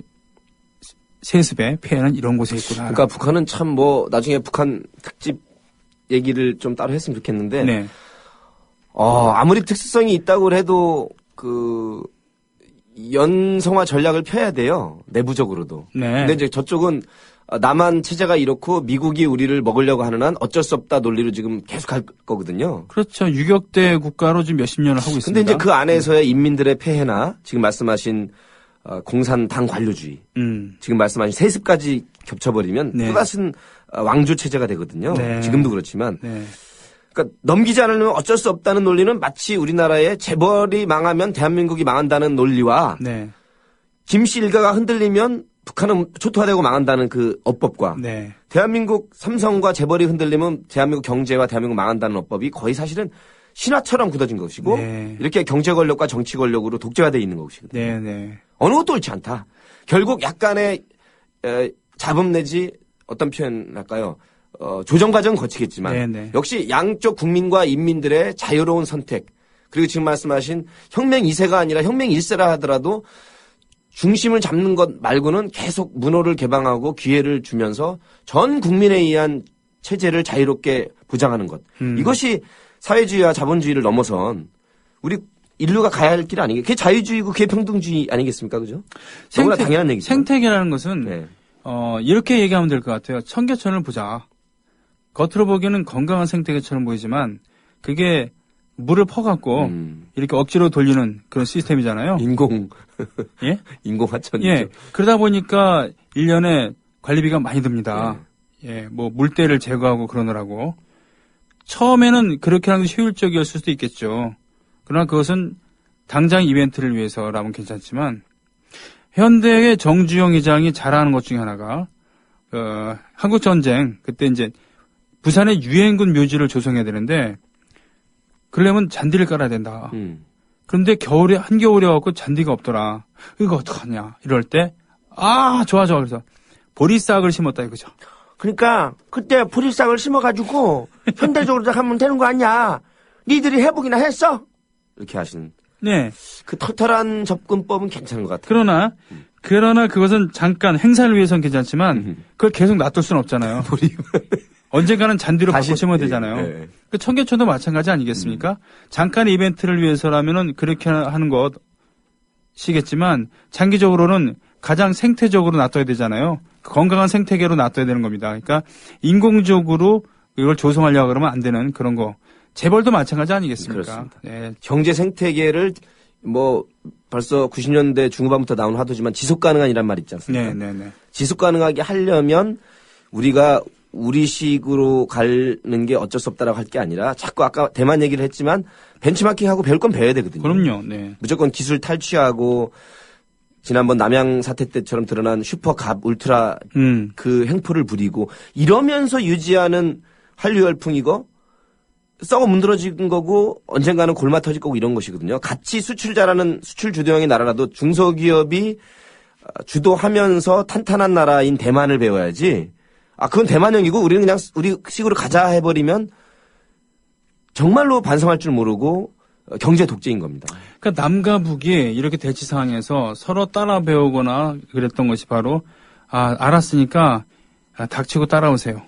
B: 세습의 폐해는 이런 곳에 있구나.
C: 그러니까 북한은 참 나중에 북한 특집 얘기를 좀 따로 했으면 좋겠는데,
B: 네.
C: 아무리 특수성이 있다고 해도 그 연성화 전략을 펴야 돼요. 내부적으로도.
B: 네.
C: 근데 이제 저쪽은 남한 체제가 이렇고 미국이 우리를 먹으려고 하는 한 어쩔 수 없다 논리로 지금 계속 할 거거든요.
B: 그렇죠. 유격대 국가로 지금 몇십 년을 하고 있습니다.
C: 근데 이제 그 안에서의 인민들의 폐해나 지금 말씀하신 공산당 관료주의, 지금 말씀하신 세습까지 겹쳐버리면
B: 네.
C: 또다시 왕조 체제가 되거든요.
B: 네.
C: 지금도 그렇지만.
B: 네.
C: 그러니까 넘기지 않으면 어쩔 수 없다는 논리는 마치 우리나라의 재벌이 망하면 대한민국이 망한다는 논리와
B: 네.
C: 김씨 일가가 흔들리면 북한은 초토화되고 망한다는 그 어법과
B: 네.
C: 대한민국 삼성과 재벌이 흔들리면 대한민국 경제와 대한민국 망한다는 어법이 거의 사실은 신화처럼 굳어진 것이고
B: 네.
C: 이렇게 경제 권력과 정치 권력으로 독재화되어 있는 것이거든요.
B: 네. 네.
C: 어느 것도 옳지 않다. 결국 약간의 잡음 내지 어떤 표현 할까요? 조정 과정은 거치겠지만
B: 네네.
C: 역시 양쪽 국민과 인민들의 자유로운 선택 그리고 지금 말씀하신 혁명 2세가 아니라 혁명 1세라 하더라도 중심을 잡는 것 말고는 계속 문호를 개방하고 기회를 주면서 전 국민에 의한 체제를 자유롭게 보장하는 것. 이것이 사회주의와 자본주의를 넘어선 우리 인류가 가야 할 길 아니겠어요? 그게 자유주의고 그게 평등주의 아니겠습니까? 그죠? 너무나 당연한 얘기죠.
B: 생태계라는 것은
C: 네.
B: 이렇게 얘기하면 될 것 같아요. 청계천을 보자. 겉으로 보기에는 건강한 생태계처럼 보이지만 그게 물을 퍼갖고 이렇게 억지로 돌리는 그런 시스템이잖아요.
C: 예? 인공하천이죠.
B: 예. 그러다 보니까 1년에 관리비가 많이 듭니다. 예. 뭐 물때를 제거하고 그러느라고. 처음에는 그렇게 하는 게 효율적이었을 수도 있겠죠. 그러나 그것은 당장 이벤트를 위해서라면 괜찮지만 현대의 정주영 회장이 잘하는 것 중에 하나가 한국전쟁 그때 이제 부산에 유엔군 묘지를 조성해야 되는데 그러려면 잔디를 깔아야 된다. 그런데 겨울에 한겨울에 와갖고 잔디가 없더라. 이거 어떡하냐 이럴 때 좋아 그래서 보리싹을 심었다 이거죠.
D: 그러니까 그때 보리싹을 심어가지고 현대적으로 하면 되는 거 아니야. 니들이 해보기나 했어?
C: 이렇게 하신.
B: 네.
C: 그 털털한 접근법은 괜찮은 것 같아요.
B: 그러나 그것은 잠깐 행사를 위해서는 괜찮지만 그걸 계속 놔둘 수는 없잖아요. 언젠가는 잔디로 바꿔 심어야 되잖아요.
C: 네.
B: 그 청계천도 마찬가지 아니겠습니까? 잠깐의 이벤트를 위해서라면은 그렇게 하는 것이겠지만 장기적으로는 가장 생태적으로 놔둬야 되잖아요. 건강한 생태계로 놔둬야 되는 겁니다. 그러니까 인공적으로 이걸 조성하려고 그러면 안 되는 그런 거. 재벌도 마찬가지 아니겠습니까?
C: 그렇습니다.
B: 네.
C: 경제 생태계를 뭐 벌써 90년대 중후반부터 나온 화두지만 지속 가능한이란 말 있지 않습니까?
B: 네.
C: 지속 가능하게 하려면 우리가 우리식으로 가는 게 어쩔 수 없다라고 할 게 아니라 자꾸 아까 대만 얘기를 했지만 벤치마킹하고 배울 건 배워야 되거든요.
B: 그럼요. 네.
C: 무조건 기술 탈취하고 지난번 남양 사태 때처럼 드러난 슈퍼갑 울트라 그 행포를 부리고 이러면서 유지하는 한류 열풍이고 썩어 문드러진 거고 언젠가는 골마 터질 거고 이런 것이거든요. 같이 수출자라는 수출 주도형의 나라라도 중소기업이 주도하면서 탄탄한 나라인 대만을 배워야지. 그건 대만형이고 우리는 그냥 우리 식으로 가자 해버리면 정말로 반성할 줄 모르고 경제 독재인 겁니다.
B: 그러니까 남과 북이 이렇게 대치 상황에서 서로 따라 배우거나 그랬던 것이 바로 알았으니까 닥치고 따라오세요.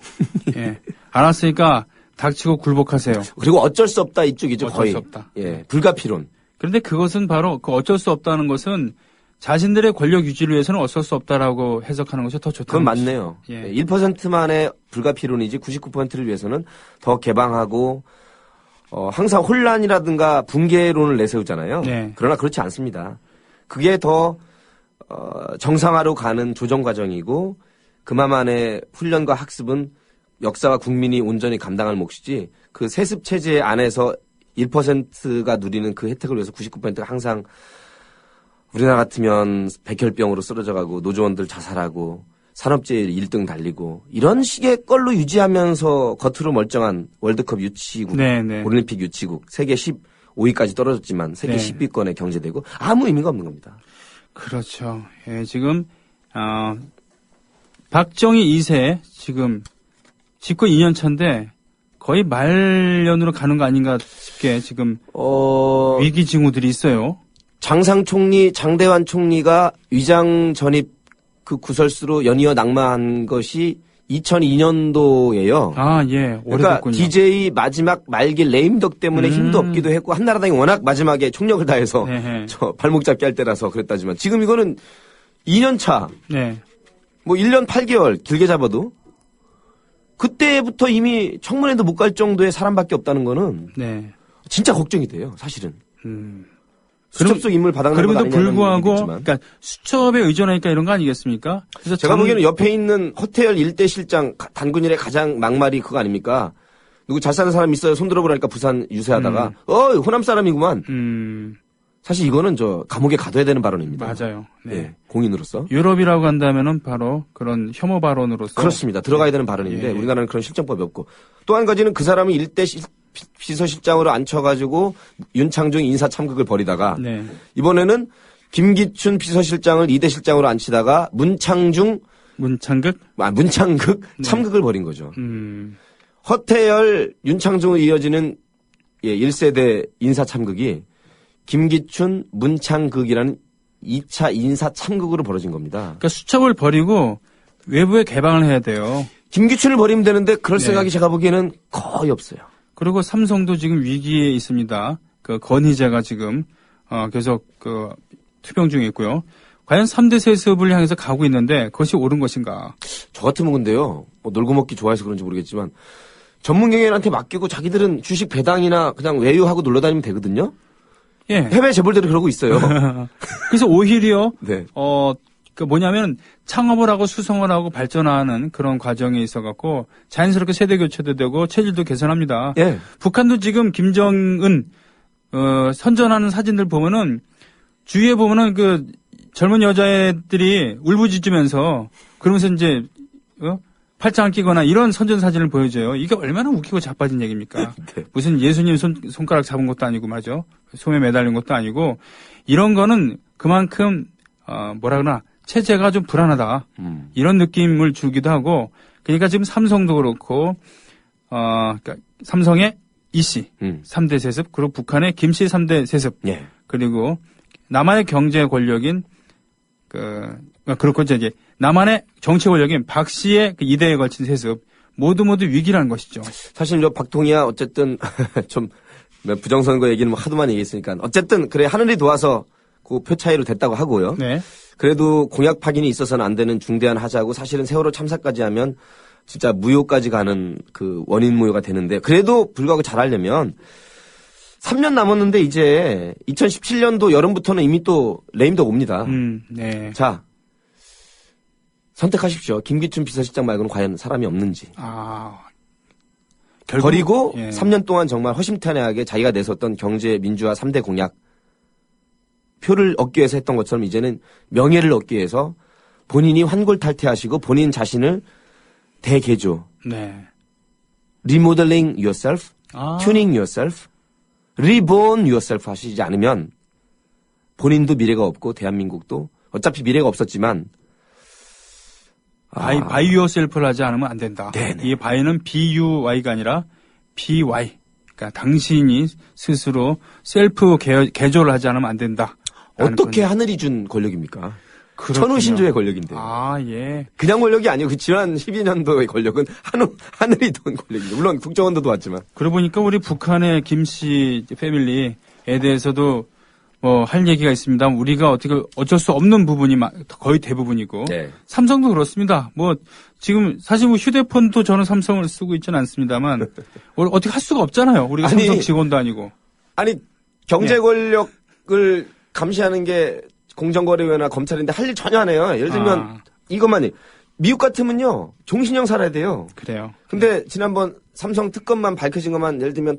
B: 예. 알았으니까 닥치고 굴복하세요.
C: 그리고 어쩔 수 없다 이쪽이죠.
B: 어쩔
C: 거의.
B: 수 없다.
C: 예, 불가피론.
B: 그런데 그것은 바로 그 어쩔 수 없다는 것은 자신들의 권력 유지를 위해서는 어쩔 수 없다라고 해석하는 것이 더 좋다.
C: 그건 맞네요.
B: 예.
C: 1%만의 불가피론이지 99%를 위해서는 더 개방하고 항상 혼란이라든가 붕괴론을 내세우잖아요.
B: 네.
C: 그러나 그렇지 않습니다. 그게 더 정상화로 가는 조정 과정이고 그만의 훈련과 학습은 역사와 국민이 온전히 감당할 몫이지 그 세습 체제 안에서 1%가 누리는 그 혜택을 위해서 99%가 항상 우리나라 같으면 백혈병으로 쓰러져가고 노조원들 자살하고 산업재해 1등 달리고 이런 식의 걸로 유지하면서 겉으로 멀쩡한 월드컵 유치국,
B: 네.
C: 올림픽 유치국, 세계 15위까지 떨어졌지만 세계
B: 네.
C: 10위권에 경제되고 아무 의미가 없는 겁니다.
B: 그렇죠. 예, 지금 박정희 2세 지금 집권 2년 차인데 거의 말년으로 가는 거 아닌가 싶게 지금 위기 징후들이 있어요.
C: 장상 총리, 장대환 총리가 위장 전입 그 구설수로 연이어 낙마한 것이 2002년도예요.
B: 예.
C: 그러니까
B: 오래됐군요.
C: DJ 마지막 말기 레임덕 때문에 힘도 없기도 했고 한나라당이 워낙 마지막에 총력을 다해서
B: 네네.
C: 저 발목 잡기 할 때라서 그랬다지만 지금 이거는 2년 차,
B: 네.
C: 뭐 1년 8개월 길게 잡아도 그때부터 이미 청문회도 못 갈 정도의 사람밖에 없다는 거는
B: 네.
C: 진짜 걱정이 돼요, 사실은.
B: 그럼-
C: 수첩 속 인물 바닥난 것
B: 그럼에도
C: 아니냐는
B: 불구하고
C: 얘기겠지만.
B: 그러니까 수첩에 의존하니까 이런 거 아니겠습니까? 그래서
C: 제가 보기에는 옆에 있는 허태열 일대 실장 단군일의 가장 막말이 그거 아닙니까? 누구 잘 사는 사람 있어요? 손 들어보라니까 부산 유세하다가 호남 사람이구만. 사실 이거는 저 감옥에 가둬야 되는 발언입니다.
B: 맞아요. 네.
C: 예, 공인으로서.
B: 유럽이라고 한다면은 바로 그런 혐오 발언으로서
C: 그렇습니다. 들어가야 되는 발언인데
B: 예.
C: 우리나라는 그런 실정법이 없고 또 한 가지는 그 사람이 일대 비서실장으로 앉혀가지고 윤창중 인사 참극을 벌이다가
B: 네.
C: 이번에는 김기춘 비서실장을 2대 실장으로 앉히다가 문창극 참극을 벌인 거죠. 허태열, 윤창중으로 이어지는 1세대 인사 참극이 김기춘, 문창극이라는 2차 인사 참극으로 벌어진 겁니다.
B: 그러니까 수첩을 버리고 외부에 개방을 해야 돼요.
C: 김기춘을 버리면 되는데 그럴
B: 네.
C: 생각이 제가 보기에는 거의 없어요.
B: 그리고 삼성도 지금 위기에 있습니다. 그 건희재가 지금 계속 그 투병 중에 있고요. 과연 3대 세습을 향해서 가고 있는데 그것이 옳은 것인가?
C: 저 같으면 근데요. 뭐 놀고 먹기 좋아해서 그런지 모르겠지만 전문 경영한테 맡기고 자기들은 주식 배당이나 그냥 외유하고 놀러 다니면 되거든요.
B: 예.
C: 해외 재벌들이 그러고 있어요.
B: 그래서 오히려
C: 네.
B: 그 뭐냐면 창업을 하고 수성을 하고 발전하는 그런 과정에 있어 갖고 자연스럽게 세대 교체도 되고 체질도 개선합니다.
C: 예.
B: 북한도 지금 김정은 선전하는 사진들 보면은 주위에 보면은 그 젊은 여자애들이 울부짖으면서 그러면서 이제 팔짱 끼거나 이런 선전 사진을 보여줘요. 이게 얼마나 웃기고 자빠진 얘기입니까?
C: 네.
B: 무슨 예수님 손가락 잡은 것도 아니고 말이죠. 소매 매달린 것도 아니고 이런 거는 그만큼 뭐라 그러나 체제가 좀 불안하다. 이런 느낌을 주기도 하고 그러니까 지금 삼성도 그렇고, 그러니까 삼성의 이씨 3대 세습, 그리고 북한의 김씨 3대 세습,
C: 예.
B: 그리고 남한의 경제 권력인 그렇고 이제 남한의 정치 권력인 박 씨의 그 2대에 걸친 세습 모두 위기라는 것이죠.
C: 사실 저 박통희야 어쨌든 좀 부정선거 얘기는 뭐 하도 많이 얘기했으니까 어쨌든 그래 하늘이 도와서 그 표 차이로 됐다고 하고요.
B: 네.
C: 그래도 공약 파기는 있어서는 안 되는 중대한 하자고 사실은 세월호 참사까지 하면 진짜 무효까지 가는 그 원인 무효가 되는데 그래도 불구하고 잘하려면 3년 남았는데 이제 2017년도 여름부터는 이미 또 레임덕 옵니다.
B: 네.
C: 자, 선택하십시오. 김기춘 비서실장 말고는 과연 사람이 없는지. 버리고
B: 예.
C: 3년 동안 정말 허심탄회하게 자기가 내섰던 경제 민주화 3대 공약 표를 얻기 위해서 했던 것처럼 이제는 명예를 얻기 위해서 본인이 환골탈퇴하시고 본인 자신을 대개조,
B: 네.
C: remodeling yourself, tuning yourself, reborn yourself 하시지 않으면 본인도 미래가 없고 대한민국도 어차피 미래가 없었지만
B: 바이 유어셀프를 하지 않으면 안 된다.
C: 네네.
B: 이 바이는 BUY가 아니라 BY. 그러니까 당신이 스스로 셀프 개조를 하지 않으면 안 된다.
C: 어떻게 하늘이 준 권력입니까?
B: 그렇군요.
C: 천우신조의 권력인데.
B: 예.
C: 그냥 권력이 아니고 그 지난 12년도의 권력은 하늘이 돈 권력입니다. 물론 국정원도 왔지만.
B: 그러고 보니까 우리 북한의 김씨 패밀리에 대해서도 할 얘기가 있습니다. 우리가 어쩔 수 없는 부분이 거의 대부분이고.
C: 네.
B: 삼성도 그렇습니다. 지금 사실 휴대폰도 저는 삼성을 쓰고 있지는 않습니다만 어떻게 할 수가 없잖아요. 우리가
C: 아니,
B: 삼성 직원도 아니고.
C: 아니, 경제 권력을 감시하는 게 공정거래위나 검찰인데 할 일 전혀 안 해요. 예를 들면 이것만이 미국 같으면요. 종신형 살아야 돼요.
B: 그래요.
C: 근데 지난번 삼성 특검만 밝혀진 것만 예를 들면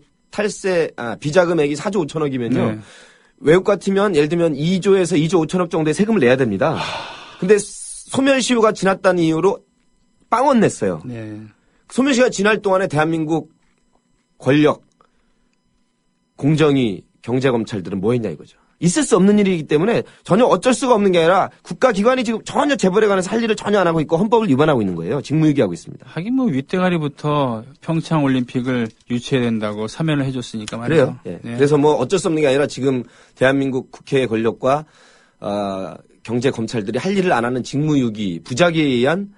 C: 비자금액이 4조 5천억이면요.
B: 네.
C: 외국 같으면 예를 들면 2조에서 2조 5천억 정도의 세금을 내야 됩니다. 근데 소멸시효가 지났다는 이유로 빵원 냈어요.
B: 네.
C: 소멸시효가 지날 동안에 대한민국 권력, 공정위, 경제검찰들은 뭐 했냐 이거죠. 있을 수 없는 일이기 때문에 전혀 어쩔 수가 없는 게 아니라 국가기관이 지금 전혀 재벌에 관해서 할 일을 전혀 안 하고 있고 헌법을 위반하고 있는 거예요. 직무유기하고 있습니다.
B: 하긴 윗대가리부터 평창 올림픽을 유치해야 된다고 사면을 해줬으니까 말이죠.
C: 그래요. 예.
B: 네.
C: 그래서 어쩔 수 없는 게 아니라 지금 대한민국 국회의 권력과 경제 검찰들이 할 일을 안 하는 직무유기, 부작위에 의한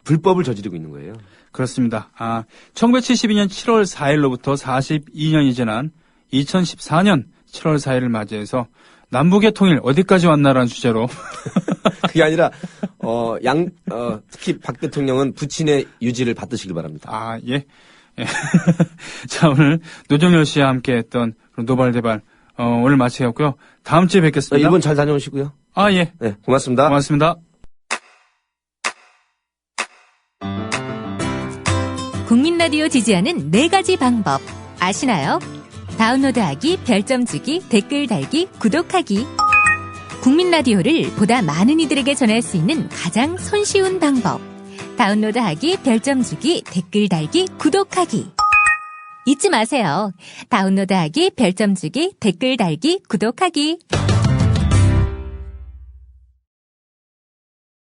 C: 불법을 저지르고 있는 거예요.
B: 그렇습니다. 1972년 7월 4일로부터 42년이 지난 2014년 7월 4일을 맞이해서 남북의 통일 어디까지 왔나라는 주제로
C: 그게 아니라 특히 박 대통령은 부친의 유지를 받으시길 바랍니다.
B: 예. 자, 오늘 노정열 씨와 함께했던 노발대발 오늘 마치겠고요. 다음 주에 뵙겠습니다.
C: 일본 잘 다녀오시고요.
B: 예.
C: 네, 고맙습니다.
B: 고맙습니다.
E: 국민 라디오 지지하는 4가지 방법 아시나요? 다운로드하기, 별점 주기, 댓글 달기, 구독하기. 국민 라디오를 보다 많은 이들에게 전할 수 있는 가장 손쉬운 방법. 다운로드하기, 별점 주기, 댓글 달기, 구독하기. 잊지 마세요. 다운로드하기, 별점 주기, 댓글 달기, 구독하기.